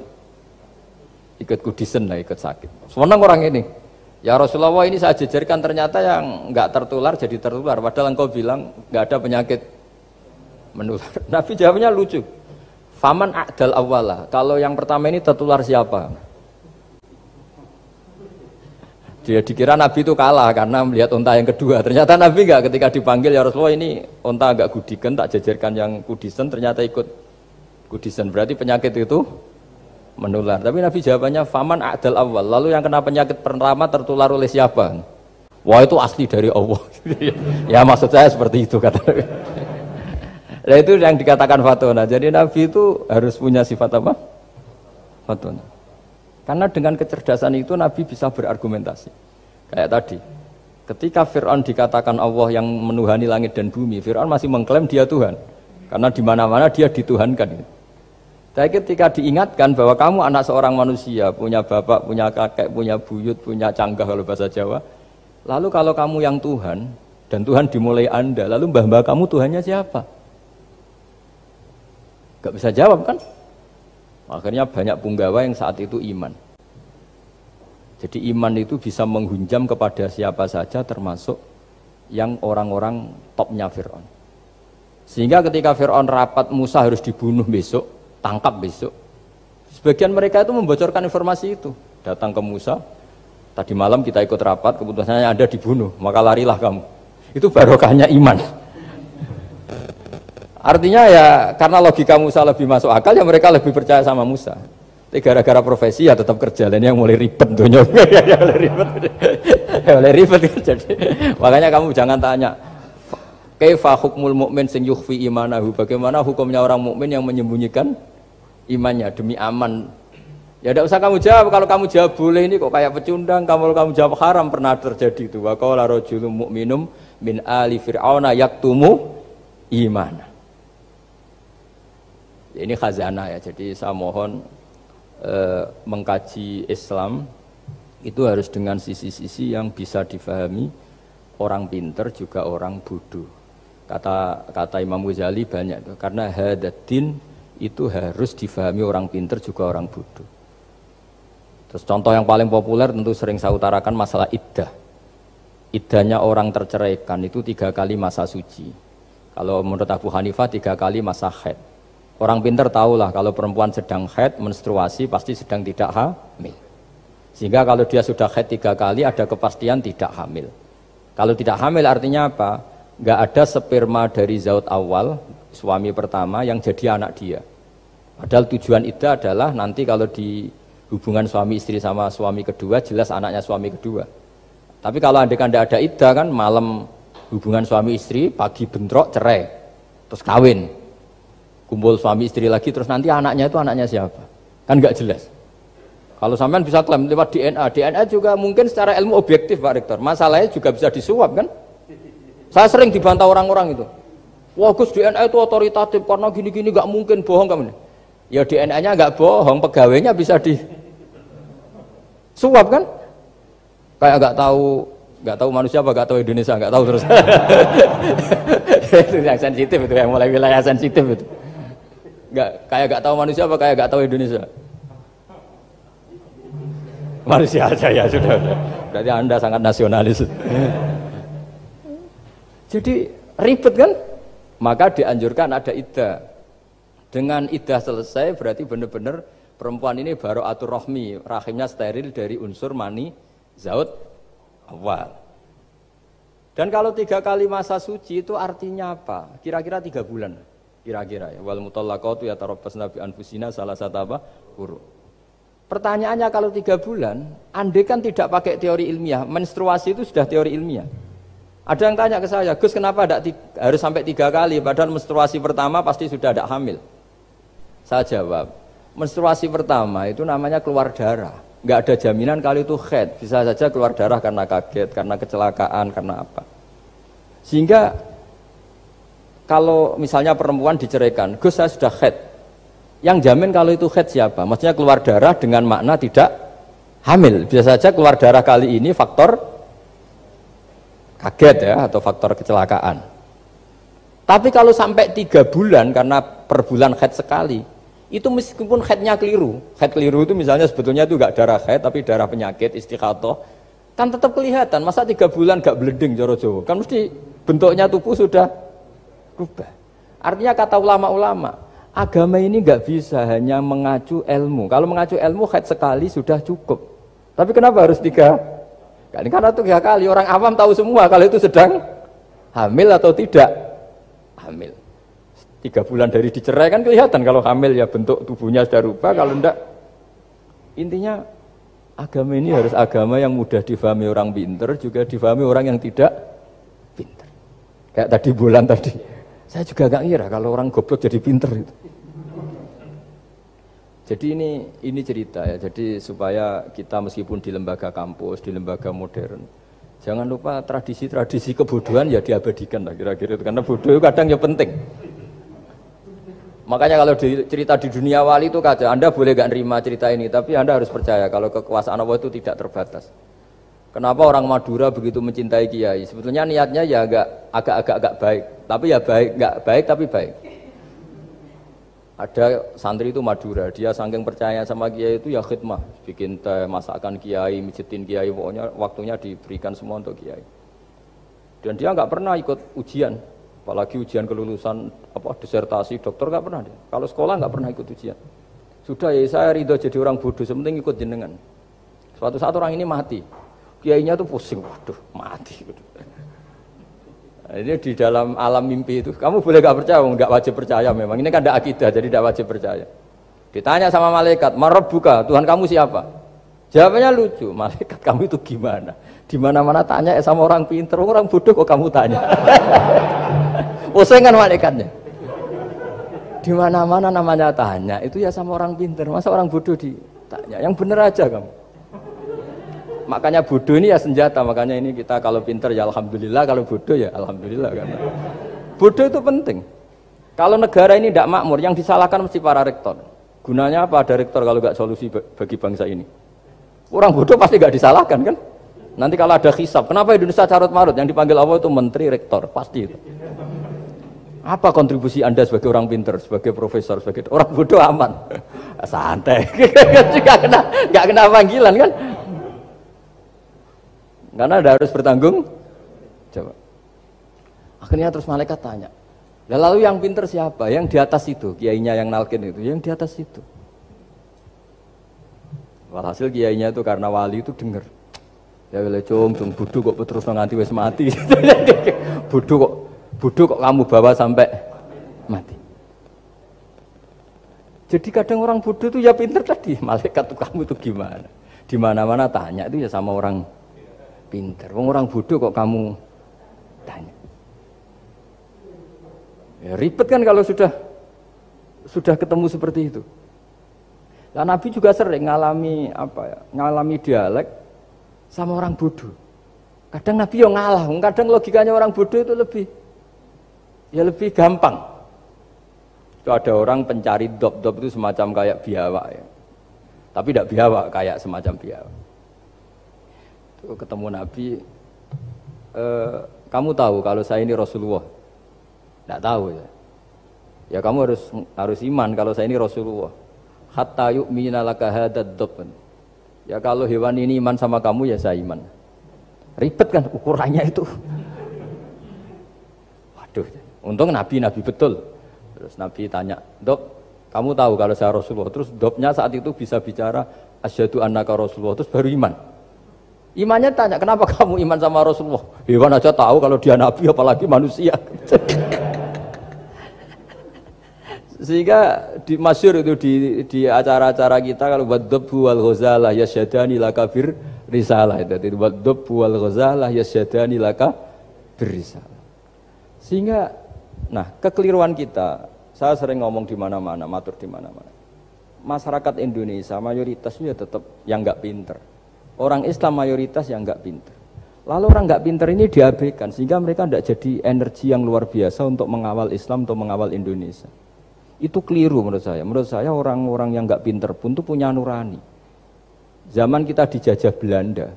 kudisen lah, ikut sakit. Senang orang ini. Ya Rasulullah ini saya jejerkan ternyata yang enggak tertular jadi tertular. Padahal engkau bilang enggak ada penyakit menular. Nabi jawabnya lucu. Faman a'dal awwalah. Kalau yang pertama ini tertular siapa? Dia dikira Nabi itu kalah karena melihat unta yang kedua. Ternyata Nabi enggak, ketika dipanggil ya Rasulullah ini unta agak gudikan, tak jajarkan yang kudisen, ternyata ikut kudisen. Berarti penyakit itu menular. Tapi Nabi jawabannya faman a'dal awal. Lalu yang kena penyakit pertama tertular oleh siapa? Wah itu asli dari Allah. Ya maksud saya seperti itu kata Nabi. Nah itu yang dikatakan fatona. Jadi Nabi itu harus punya sifat apa? Fatona. Karena dengan kecerdasan itu Nabi bisa berargumentasi. Kayak tadi, ketika Fir'aun dikatakan Allah yang menuhani langit dan bumi, Fir'aun masih mengklaim dia Tuhan. Karena di mana-mana dia dituhankan. Tapi ketika diingatkan bahwa kamu anak seorang manusia, punya bapak, punya kakek, punya buyut, punya canggah kalau bahasa Jawa. Lalu kalau kamu yang Tuhan, dan Tuhan dimulai Anda, lalu mbah-mbah kamu Tuhannya siapa? Gak bisa jawab kan? Akhirnya banyak punggawa yang saat itu iman. Jadi iman itu bisa menghunjam kepada siapa saja termasuk yang orang-orang topnya Fir'aun. Sehingga ketika Fir'aun rapat Musa harus dibunuh besok, tangkap besok. Sebagian mereka itu membocorkan informasi itu. Datang ke Musa, tadi malam kita ikut rapat, keputusannya Anda dibunuh, maka larilah kamu. Itu barokahnya iman. Artinya ya karena logika Musa lebih masuk akal ya mereka lebih percaya sama Musa. Tapi gara-gara profesi ya tetap kerja. Dan yang mulai ribet dunia. mulai ribet jadi. Makanya kamu jangan tanya kaifa hukmul mukmin sing yukhfi imanahu. Bagaimana hukumnya orang mukmin yang menyembunyikan imannya demi aman. Ya tidak usah kamu jawab. Kalau kamu jawab boleh ini kok kayak pecundang. Kalau kamu jawab haram pernah terjadi itu. Wa qala rajulun mu'minum min ali fir'auna yaktumu imana. Ya, ini khazanah ya, jadi saya mohon mengkaji Islam itu harus dengan sisi-sisi yang bisa difahami orang pinter juga orang bodoh. Kata Imam Ghazali banyak itu, karena hadatin itu harus difahami orang pinter juga orang bodoh. Terus contoh yang paling populer tentu sering saya utarakan masalah iddah. Iddahnya orang terceraikan itu 3 kali masa suci. Kalau menurut Abu Hanifah 3 kali masa haid. Orang pintar tahulah kalau perempuan sedang haid, menstruasi pasti sedang tidak hamil. Sehingga kalau dia sudah haid 3 kali ada kepastian tidak hamil. Kalau tidak hamil artinya apa? Enggak ada sperma dari zaut awal, suami pertama yang jadi anak dia. Padahal tujuan iddah adalah nanti kalau di hubungan suami istri sama suami kedua jelas anaknya suami kedua. Tapi kalau andai kan tidak ada iddah kan malam hubungan suami istri, pagi bentrok cerai, terus kawin. Kumpul suami istri lagi terus nanti anaknya itu anaknya siapa? Kan enggak jelas. Kalau sampean bisa klaim lewat DNA juga mungkin secara ilmu objektif Pak Rektor. Masalahnya juga bisa disuap kan? Saya sering dibantah orang-orang itu. Wah Gus DNA itu otoritatif karena gini-gini enggak mungkin bohong kamu. Ya DNA-nya enggak bohong, pegawainya bisa disuap kan? Kayak enggak tahu manusia apa enggak tahu Indonesia, enggak tahu terus. Itu yang sensitif itu, yang mulai wilayah sensitif itu. Kayak gak tahu manusia apa kayak gak tahu Indonesia? Manusia aja ya sudah. Berarti Anda sangat nasionalis. Jadi ribet kan? Maka dianjurkan ada iddah. Dengan iddah selesai berarti benar-benar perempuan ini baru atur rahmi, rahimnya steril dari unsur mani zaut awal. Dan kalau 3 kali masa suci itu artinya apa? Kira-kira 3 bulan. Kira-kira ya, wal mutallaqatu yatarabbasna bi anfusina salah satu apa? Quru. Pertanyaannya kalau 3 bulan, andai kan tidak pakai teori ilmiah, menstruasi itu sudah teori ilmiah. Ada yang tanya ke saya, Gus kenapa harus sampai 3 kali, padahal menstruasi pertama pasti sudah ada hamil. Saya jawab, menstruasi pertama itu namanya keluar darah. Nggak ada jaminan kalau itu haid, bisa saja keluar darah karena kaget, karena kecelakaan, karena apa. Sehingga kalau misalnya perempuan diceraikan, Gus saya sudah haid, yang jamin kalau itu haid siapa? Maksudnya keluar darah dengan makna tidak hamil. Bisa saja keluar darah kali ini faktor kaget ya, atau faktor kecelakaan. Tapi kalau sampai 3 bulan, karena per bulan haid sekali, itu meskipun haidnya keliru, haid keliru itu misalnya sebetulnya itu enggak darah haid, tapi darah penyakit, istikhadah, kan tetap kelihatan. Masa 3 bulan enggak bleeding Joro Jawa? Kan mesti bentuknya tubuh sudah berubah. Artinya kata ulama-ulama, agama ini enggak bisa hanya mengacu ilmu. Kalau mengacu ilmu haid sekali sudah cukup. Tapi kenapa harus 3 kali? Karena 3 kali orang awam tahu semua kalau itu sedang hamil atau tidak hamil. 3 bulan dari dicerai kan kelihatan kalau hamil ya bentuk tubuhnya sudah rubah, kalau enggak. Intinya agama ini harus agama yang mudah difahami orang pinter, juga difahami orang yang tidak pinter. Kayak tadi bulan tadi, saya juga gak ngira kalau orang goblok jadi pinter itu. Jadi ini cerita ya, jadi supaya kita meskipun di lembaga kampus, di lembaga modern, jangan lupa tradisi-tradisi kebodohan ya diabadikan lah kira-kira itu, karena bodoh itu kadang ya penting. Makanya kalau cerita di dunia wali itu kacau, Anda boleh gak nerima cerita ini, tapi Anda harus percaya kalau kekuasaan Allah itu tidak terbatas. Kenapa orang Madura begitu mencintai kiai? Sebetulnya niatnya ya agak baik, tapi ya nggak baik tapi baik. Ada santri itu Madura, dia saking percaya sama kiai itu ya khidmah, bikin teh, masakan kiai, mijitin kiai, pokoknya waktunya diberikan semua untuk kiai. Dan dia nggak pernah ikut ujian, apalagi ujian kelulusan disertasi dokter nggak pernah dia. Kalau sekolah nggak pernah ikut ujian. Sudah ya saya ridho jadi orang bodoh, sementing ikut jenengan. Suatu saat orang ini mati, kiainya tuh pusing, waduh mati. Ini di dalam alam mimpi itu, kamu boleh gak percaya, nggak wajib percaya memang. Ini kan ada akidah, jadi tidak wajib percaya. Ditanya sama malaikat, Marabbuka, Tuhan kamu siapa? Jawabannya lucu, malaikat kamu itu gimana? Di mana-mana tanya sama orang pinter, orang bodoh kok kamu tanya? Pusing kan malaikatnya. Di mana-mana namanya tanya, itu ya sama orang pinter, masa orang bodoh ditanya? Yang bener aja kamu. Makanya bodoh ini ya senjata, makanya ini kita kalau pinter ya alhamdulillah, kalau bodoh ya alhamdulillah. Karena bodoh itu penting. Kalau negara ini tidak makmur, yang disalahkan mesti para rektor. Gunanya apa ada rektor kalau nggak solusi bagi bangsa ini? Orang bodoh pasti nggak disalahkan kan? Nanti kalau ada hisab, kenapa Indonesia carut marut? Yang dipanggil Allah itu menteri, rektor, pasti itu. Apa kontribusi Anda sebagai orang pinter, sebagai profesor, sebagai orang bodoh aman? Santai, nggak kena panggilan kan? Karena ada harus bertanggung jawab. Akhirnya terus malaikat tanya, lalu yang pinter siapa? Yang di atas itu, kiainya yang nalkin itu, yang di atas itu. Walhasil kiainya itu karena wali itu dengar, ya wile cung bodoh kok terus nganti wis mati. bodoh kok kamu bawa sampai mati. Jadi kadang orang bodoh itu ya pinter tadi, malaikat tuh kamu tuh gimana? Di mana-mana tanya itu ya sama orang pinter. Orang bodoh kok kamu tanya? Ya, ribet kan kalau sudah ketemu seperti itu. Nah, Nabi juga sering ngalami dialek sama orang bodoh. Kadang Nabi yang ngalah, kadang logikanya orang bodoh itu lebih gampang. Itu ada orang pencari dop itu semacam kayak biawak ya. Tapi tidak biawak, kayak semacam biawak. Ketemu Nabi, kamu tahu kalau saya ini Rasulullah? Tidak tahu ya. Ya kamu harus iman kalau saya ini Rasulullah. Hatta yu'mina laka hadad dob. Ya kalau hewan ini iman sama kamu ya saya iman. Ribet kan ukurannya itu. Waduh, untung Nabi betul. Terus Nabi tanya, Dob, kamu tahu kalau saya Rasulullah? Terus Dobnya saat itu bisa bicara, asyhadu annaka Rasulullah, terus baru iman. Imannya tanya, kenapa kamu iman sama Rasulullah? Hewan aja tahu kalau dia Nabi, apalagi manusia. Sehingga di masyhur itu di acara-acara kita kalau wadhabbu wal ghazalah yasyadani laka bir risalah itu wadhabbu wal ghazalah yasyadani laka berrisalah. Sehingga, nah kekeliruan kita, saya sering ngomong di mana-mana, matur di mana-mana. Masyarakat Indonesia mayoritasnya tetap yang nggak pinter. Orang Islam mayoritas yang nggak pinter. Lalu orang nggak pinter ini diabaikan sehingga mereka tidak jadi energi yang luar biasa untuk mengawal Islam atau mengawal Indonesia. Itu keliru menurut saya. Menurut saya orang-orang yang nggak pinter pun itu punya nurani. Zaman kita dijajah Belanda,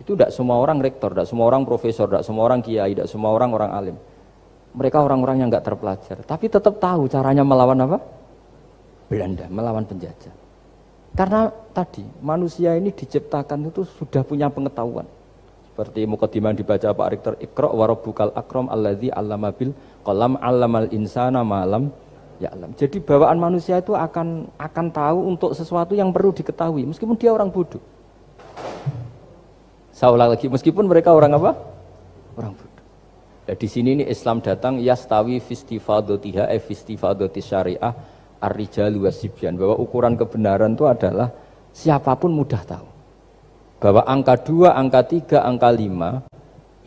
itu tidak semua orang rektor, tidak semua orang profesor, tidak semua orang kiai, tidak semua orang alim. Mereka orang-orang yang nggak terpelajar, tapi tetap tahu caranya melawan apa? Belanda, melawan penjajah. Karena tadi manusia ini diciptakan itu sudah punya pengetahuan. Seperti mukadimah dibaca Pak Rektor, Iqra wa rabbukal akram alladzi 'allama bil qalam 'allamal insana ma lam ya'lam. Jadi bawaan manusia itu akan tahu untuk sesuatu yang perlu diketahui meskipun dia orang bodoh. Saya ulang lagi, meskipun mereka orang apa? Orang bodoh. Nah, di sini ini Islam datang yastawi fistifadatiha fistifadati syariah ar-rijalu wasibyan, bahwa ukuran kebenaran itu adalah siapapun mudah tahu. Bahwa angka 2, angka 3, angka 5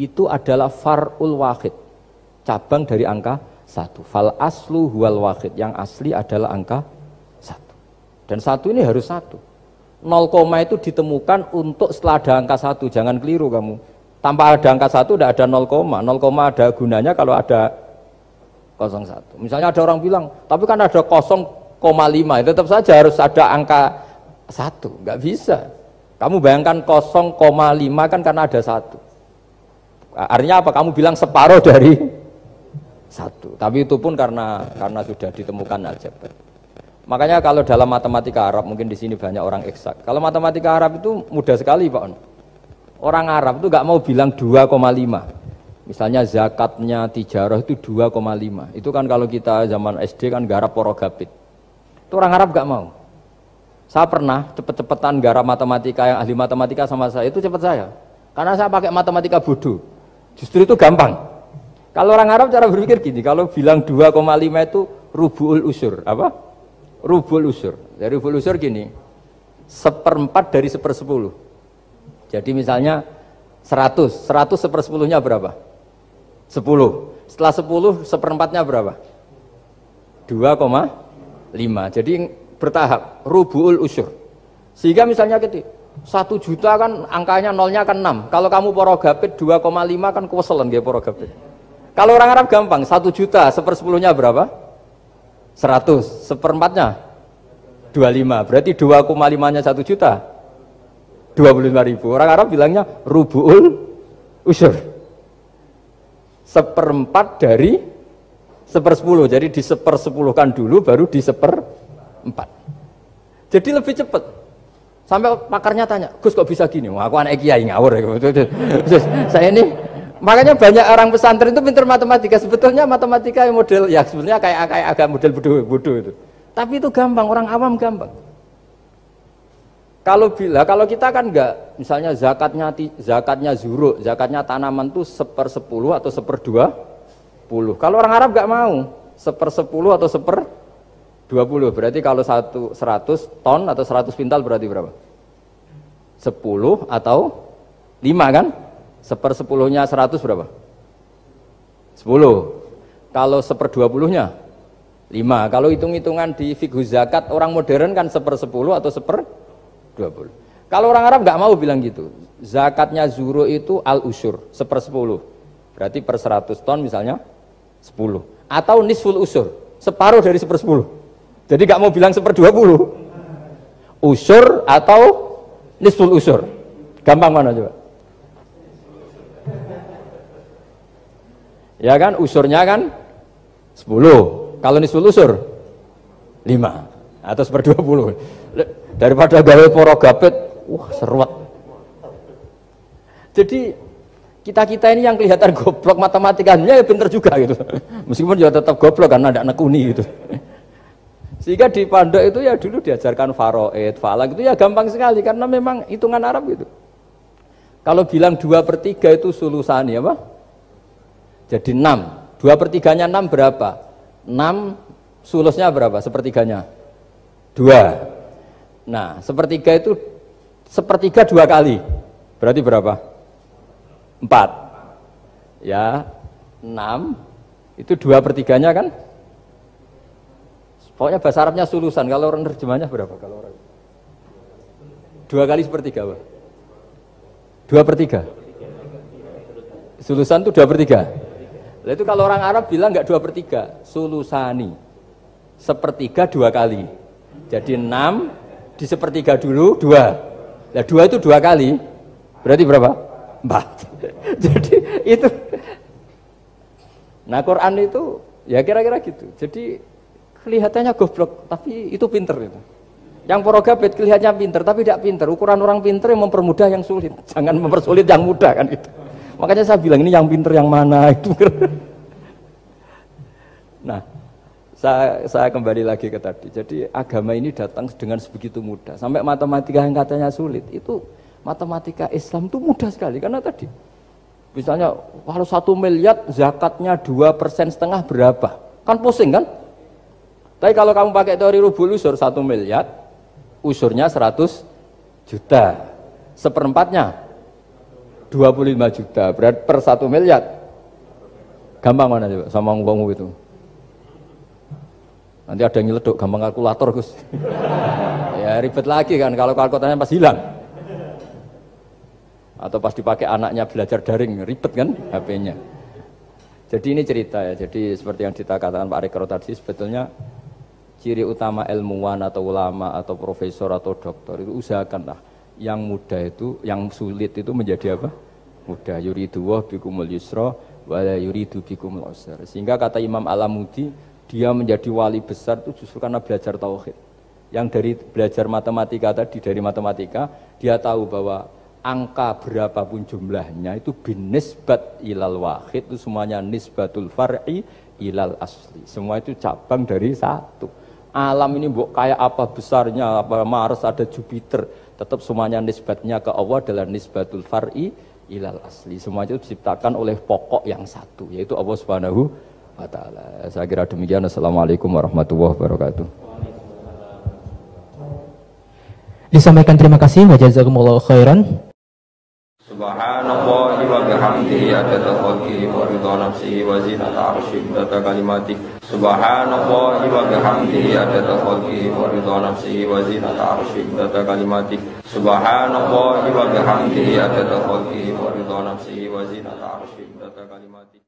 itu adalah far'ul wahid, cabang dari angka 1. Fal aslu huwal wahid, yang asli adalah angka 1. Dan 1 ini harus 1. 0, itu ditemukan untuk setelah ada angka 1, jangan keliru kamu. Tanpa ada angka 1 tidak ada 0, 0 ada gunanya kalau ada 01. Misalnya ada orang bilang, tapi kan ada 0,5, tetap saja harus ada angka 1, nggak bisa. Kamu bayangkan 0,5 kan karena ada 1. Artinya apa? Kamu bilang separuh dari 1. Tapi itu pun karena sudah ditemukan aljabar. Makanya kalau dalam matematika Arab, mungkin di sini banyak orang eksak. Kalau matematika Arab itu mudah sekali Pak. Orang Arab itu nggak mau bilang 2,5. Misalnya zakatnya tijarah itu 2,5. Itu kan kalau kita zaman SD kan garap porogapit. Itu orang Arab nggak mau. Saya pernah cepet-cepetan garap matematika, yang ahli matematika sama saya, itu cepet saya. Karena saya pakai matematika bodoh. Justru itu gampang. Kalau orang Arab cara berpikir gini, kalau bilang 2,5 itu rubu'ul usur. Apa? Rubu'ul usur. Dari rubu'ul usur gini, 1/4 dari 1/10. Jadi misalnya 100 1/10-nya berapa? 10. Setelah 10, 1/4-nya berapa? 2,5. Jadi bertahap, rubu'ul usur. Sehingga misalnya gitu, 1 juta kan angkanya nolnya kan 6. Kalau kamu porogapit 2,5 kan keweselan dia porogapit. Kalau orang Arab gampang, 1 juta 1/10-nya berapa? 100. 1/4-nya 25. Berarti 2,5-nya 1 juta 25.000. Orang Arab bilangnya rubu'ul usur. 1/4 dari 1/10. Jadi di 1/10-kan dulu baru di 1/4. Jadi lebih cepat. Sampai pakarnya tanya, Gus kok bisa gini? Wah, aku anak kiai ngawur. Saya ini, makanya banyak orang pesantren itu pintar matematika. Sebetulnya matematika yang model, ya sebenarnya kayak agak model bodoh itu. Tapi itu gampang, orang awam gampang. Kalau kita kan enggak, misalnya zakatnya zuru, zakatnya tanaman itu 1/10 atau 1/20. Kalau orang Arab enggak mau 1/10 atau 1/20. Berarti kalau 100 ton atau 100 pintal berarti berapa? 10 atau 5 kan? 1/10-nya 100 berapa? 10. Kalau 1/20-nya 5. Kalau hitung-hitungan di fikih zakat orang modern kan 1/10 atau 1/20. Kalau orang Arab nggak mau bilang gitu. Zakatnya zuru itu al-usyur 1/10. Berarti per 100 ton misalnya 10. Atau nisful usyur, separuh dari 1/10. Jadi nggak mau bilang 1/20. Usyur atau nisful usyur. Gampang mana coba? Ya kan, usurnya kan 10. Kalau nisful usur 5 atau 1/20. Daripada gawe porogapit, wah seruat. Jadi kita ini yang kelihatan goblok matematikanya ya pinter juga gitu. Meskipun ya tetap goblok karena tidak nekuni gitu. Sehingga di pondok itu ya dulu diajarkan faraid, falak itu ya gampang sekali karena memang hitungan Arab gitu. Kalau bilang 2/3 itu sulusani apa? Jadi 6. 2/3-nya 6 berapa? 6 sulusnya berapa? Sepertiganya 2. Nah, sepertiga itu sepertiga 2 kali. Berarti berapa? 4. Ya 6 itu 2/3-nya kan? Pokoknya bahasa Arabnya sulusan. Kalau orang terjemahnya berapa? Kalau orang 2 kali sepertiga, Pak. 2/3. Sulusan itu 2/3. Nah, itu kalau orang Arab bilang enggak 2/3, sulusani. Sepertiga 2 kali. Jadi 6 di sepertiga dulu 2. Nah 2 itu 2 kali. Berarti berapa? 4. Jadi itu. Nah Quran itu ya kira-kira gitu. Jadi kelihatannya goblok, tapi itu pinter itu. Yang porogabet kelihatannya pinter, tapi tidak pinter. Ukuran orang pinter yang mempermudah yang sulit. Jangan mempersulit yang mudah kan itu. Makanya saya bilang ini yang pinter yang mana itu. Nah, saya kembali lagi ke tadi. Jadi agama ini datang dengan sebegitu mudah. Sampai matematika yang katanya sulit, itu matematika Islam itu mudah sekali. Karena tadi, misalnya kalau 1 miliar zakatnya 2,5% berapa? Kan pusing kan? Tapi kalau kamu pakai teori rubul usur 1 miliar, usurnya 100 juta. Seperempatnya 25 juta. Berarti per 1 miliar. Gampang mana coba sama ngomong itu? Nanti ada yang nyeleduk gampang kalkulator Gus. Ya ribet lagi kan kalau kalkulatornya pas hilang. Atau pas dipakai anaknya belajar daring, ribet kan HP-nya. Jadi ini cerita ya. Jadi seperti yang dikatakan Pak Rekro tadi, sebetulnya ciri utama ilmuwan atau ulama atau profesor atau doktor itu usahakanlah yang mudah itu, yang sulit itu menjadi apa? Mudah. Yuridu wa bikumul yusra wa la yuridu bikumul usra. Sehingga kata Imam Alamudi, dia menjadi wali besar itu justru karena belajar tauhid. Yang dari belajar matematika tadi, dari matematika dia tahu bahwa angka berapapun jumlahnya itu binisbat ilal wahid, itu semuanya nisbatul far'i ilal asli. Semua itu cabang dari satu. Alam ini kayak apa besarnya, apa Mars, ada Jupiter, tetap semuanya nisbatnya ke Allah adalah nisbatul far'i ilal asli. Semua itu diciptakan oleh pokok yang satu, yaitu Allah Subhanahu wa ta'ala. Saya kira demikian. Assalamualaikum warahmatullahi wabarakatuh. Disampaikan terima kasih wa jazakumullahu khairan. Subhanallahi wa bihamdihi adada khalqihi wa ridha nafsihi wa zinata arsyihi adada kalimatih. Subhanallahi wa bihamdihi adada khalqihi wa ridha nafsihi wa zinata arsyihi adada kalimatih. Subhanallahi wa bihamdihi adada khalqihi wa ridha nafsihi wa zinata arsyihi adada kalimatih.